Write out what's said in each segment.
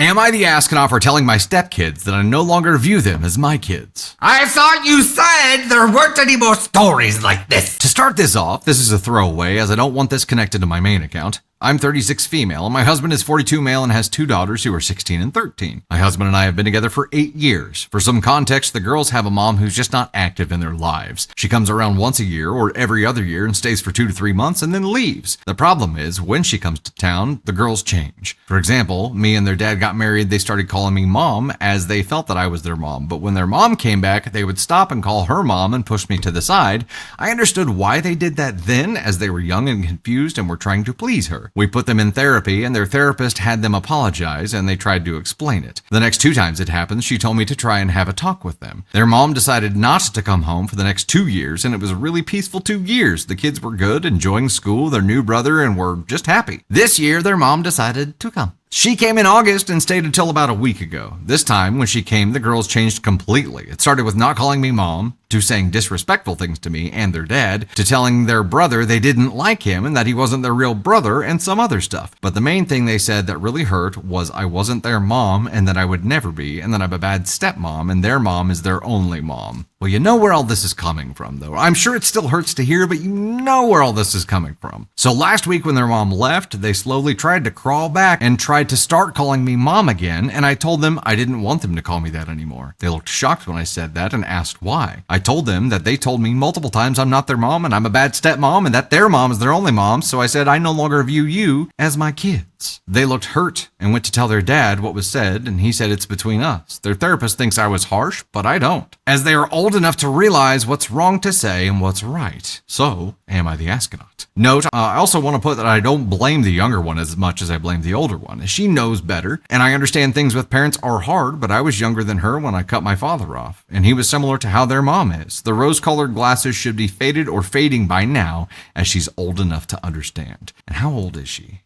Am I the astronaut for telling my stepkids that I no longer view them as my kids? I thought you said there weren't any more stories like this. To start this off, this is a throwaway as I don't want this connected to my main account. I'm 36 female, and my husband is 42 male and has 2 daughters who are 16 and 13. My husband and I have been together for 8 years. For some context, the girls have a mom who's just not active in their lives. She comes around once a year or every other year and stays for 2 to 3 months and then leaves. The problem is, when she comes to town, the girls change. For example, me and their dad got married, they started calling me mom as they felt that I was their mom. But when their mom came back, they would stop and call her mom and push me to the side. I understood why they did that then, as they were young and confused and were trying to please her. We put them in therapy, and their therapist had them apologize, and they tried to explain it. The next 2 times it happened, she told me to try and have a talk with them. Their mom decided not to come home for the next 2 years, and it was a really peaceful 2 years. The kids were good, enjoying school, their new brother, and were just happy. This year, their mom decided to come. She came in August and stayed until about a week ago. This time, when she came, the girls changed completely. It started with not calling me mom, to saying disrespectful things to me and their dad, to telling their brother they didn't like him and that he wasn't their real brother, and some other stuff. But the main thing they said that really hurt was I wasn't their mom and that I would never be, and that I'm a bad stepmom and their mom is their only mom. Well, you know where all this is coming from, though. I'm sure it still hurts to hear, but you know where all this is coming from. So last week when their mom left, they slowly tried to crawl back and tried to start calling me mom again, and I told them I didn't want them to call me that anymore. They looked shocked when I said that and asked why. I told them that they told me multiple times I'm not their mom and I'm a bad stepmom and that their mom is their only mom, so I said I no longer view you as my kids. They looked hurt and went to tell their dad what was said, and he said it's between us. Their therapist thinks I was harsh, but I don't, as they are old enough to realize what's wrong to say and what's right. So, am I the astronaut? Note, I also want to put that I don't blame the younger one as much as I blame the older one. She knows better, and I understand things with parents are hard, but I was younger than her when I cut my father off, and he was similar to how their mom is. The rose-colored glasses should be faded or fading by now, as she's old enough to understand. And how old is she?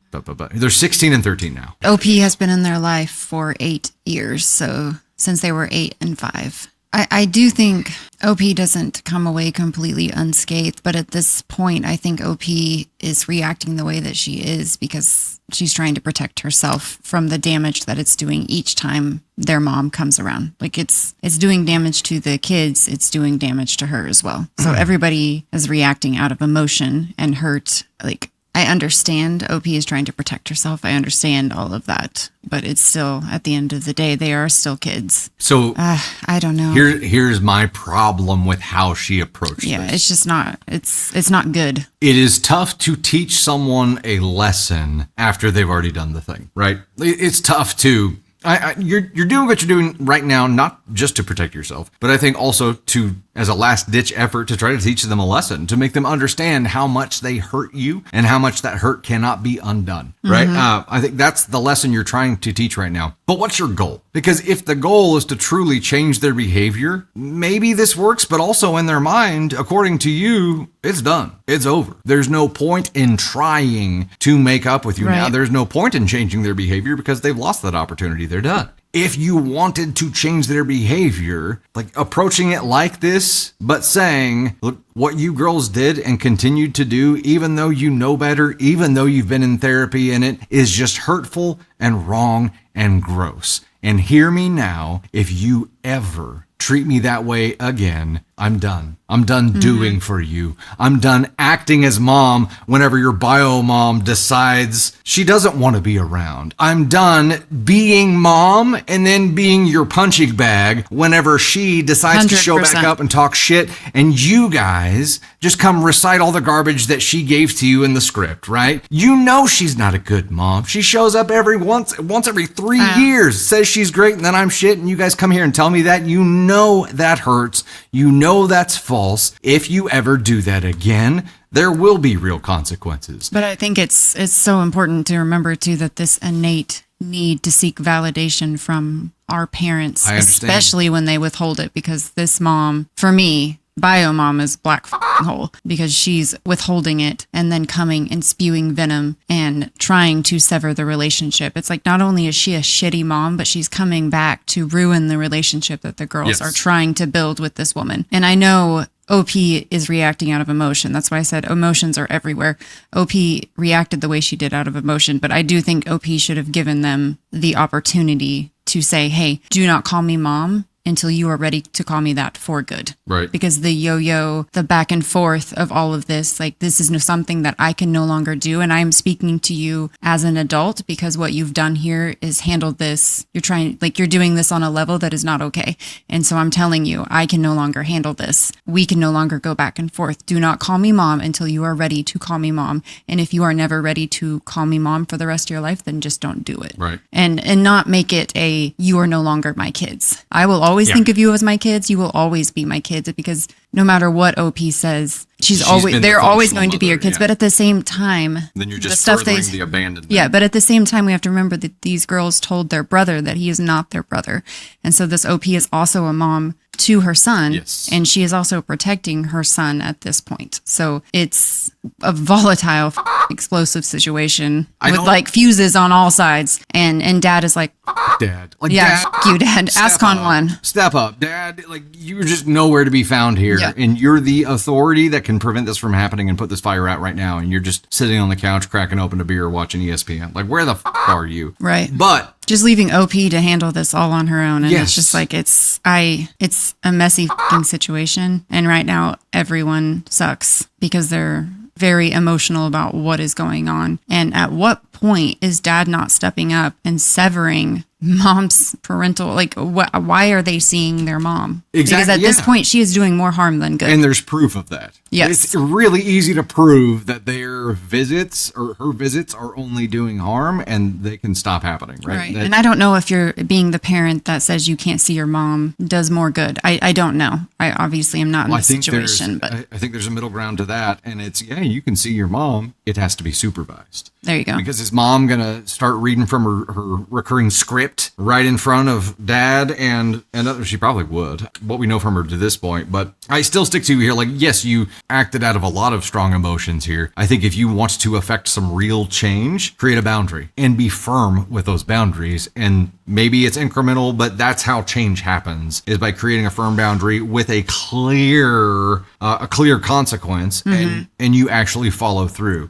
They're 16 and 13 now. OP has been in their life for 8 years, so since they were 8 and 5. I do think OP doesn't come away completely unscathed, but at this point, I think OP is reacting the way that she is because she's trying to protect herself from the damage that it's doing each time their mom comes around. Like it's doing damage to the kids, it's doing damage to her as well. So everybody is reacting out of emotion and hurt. Like, I understand OP is trying to protect herself. I understand all of that, but it's still, at the end of the day, they are still kids. So I don't know. Here's my problem with how she approached this. Yeah, it's just not, it's not good. It is tough to teach someone a lesson after they've already done the thing, right? It's tough to, you're doing what you're doing right now, not just to protect yourself, but I think also to, as a last ditch effort, to try to teach them a lesson, to make them understand how much they hurt you and how much that hurt cannot be undone, right? I think that's the lesson you're trying to teach right now. But what's your goal? Because if the goal is to truly change their behavior, maybe this works, but also in their mind, according to you, it's done. It's over. There's no point in trying to make up with you now. There's no point in changing their behavior because they've lost that opportunity. They're done. If you wanted to change their behavior, like approaching it like this, but saying, look, what you girls did and continued to do, even though you know better, even though you've been in therapy and it is just hurtful and wrong and gross. And hear me now, if you ever treat me that way again, I'm done. I'm done doing for you. I'm done acting as mom whenever your bio mom decides she doesn't want to be around. I'm done being mom and then being your punching bag whenever she decides 100%. To show back up and talk shit, and you guys just come recite all the garbage that she gave to you in the script, right? You know she's not a good mom. She shows up once every 3 years, says she's great, and then I'm shit, and you guys come here and tell me that. You know that hurts. You know that's false. If you ever do that again, there will be real consequences. But I think it's so important to remember too that this innate need to seek validation from our parents, especially when they withhold it, because this mom, for me, bio mom is black hole because she's withholding it and then coming and spewing venom and trying to sever the relationship. It's like, not only is she a shitty mom, but she's coming back to ruin the relationship that the girls are trying to build with this woman. And I know OP is reacting out of emotion. That's why I said emotions are everywhere. OP reacted the way she did out of emotion, but I do think OP should have given them the opportunity to say, hey, do not call me mom until you are ready to call me that for good. Right. Because the yo-yo, the back and forth of all of this, like this is something that I can no longer do. And I'm speaking to you as an adult because what you've done here is handled this. You're doing this on a level that is not okay. And so I'm telling you, I can no longer handle this. We can no longer go back and forth. Do not call me mom until you are ready to call me mom. And if you are never ready to call me mom for the rest of your life, then just don't do it. Right. And not make it a, you are no longer my kids. I will always think of you as my kids. You will always be my kids because no matter what OP says, they're always going to be your kids. Yeah. But at the same time, Then you're just furthering the abandonment. Yeah, but at the same time, we have to remember that these girls told their brother that he is not their brother. And so this OP is also a mom to her son. Yes. And she is also protecting her son at this point. So it's a volatile, explosive situation with like fuses on all sides. And dad is like, Dad. Like, yeah, Dad, fuck you, dad. Ask on one. Step up, Dad. Like, you're just nowhere to be found here. Yeah. And you're the authority that can prevent this from happening and put this fire out right now. And you're just sitting on the couch, cracking open a beer, watching ESPN. Like, where the are you? Right. But just leaving OP to handle this all on her own. And Yes. it's just like, it's a messy fucking situation. And right now everyone sucks because they're very emotional about what is going on. And at what point is dad not stepping up and severing mom's parental, like why are they seeing their mom? Exactly, Because at this yeah. point she is doing more harm than good. and there's proof of that. Yes. It's really easy to prove that their visits or her visits are only doing harm and they can stop happening, right? Right. And I don't know if you're being the parent that says you can't see your mom does more good. I don't know. I obviously am not in I this think situation, but I think there's a middle ground to that. And it's, yeah, you can see your mom. It has to be supervised. there you go. Because is mom going to start reading from her recurring script right in front of dad and others? She probably would, what we know from her to this point. But I still stick to you here. Like, yes, you acted out of a lot of strong emotions here. I think if you want to affect some real change, create a boundary and be firm with those boundaries. And maybe it's incremental, but that's how change happens, is by creating a firm boundary with a clear consequence, and you actually follow through.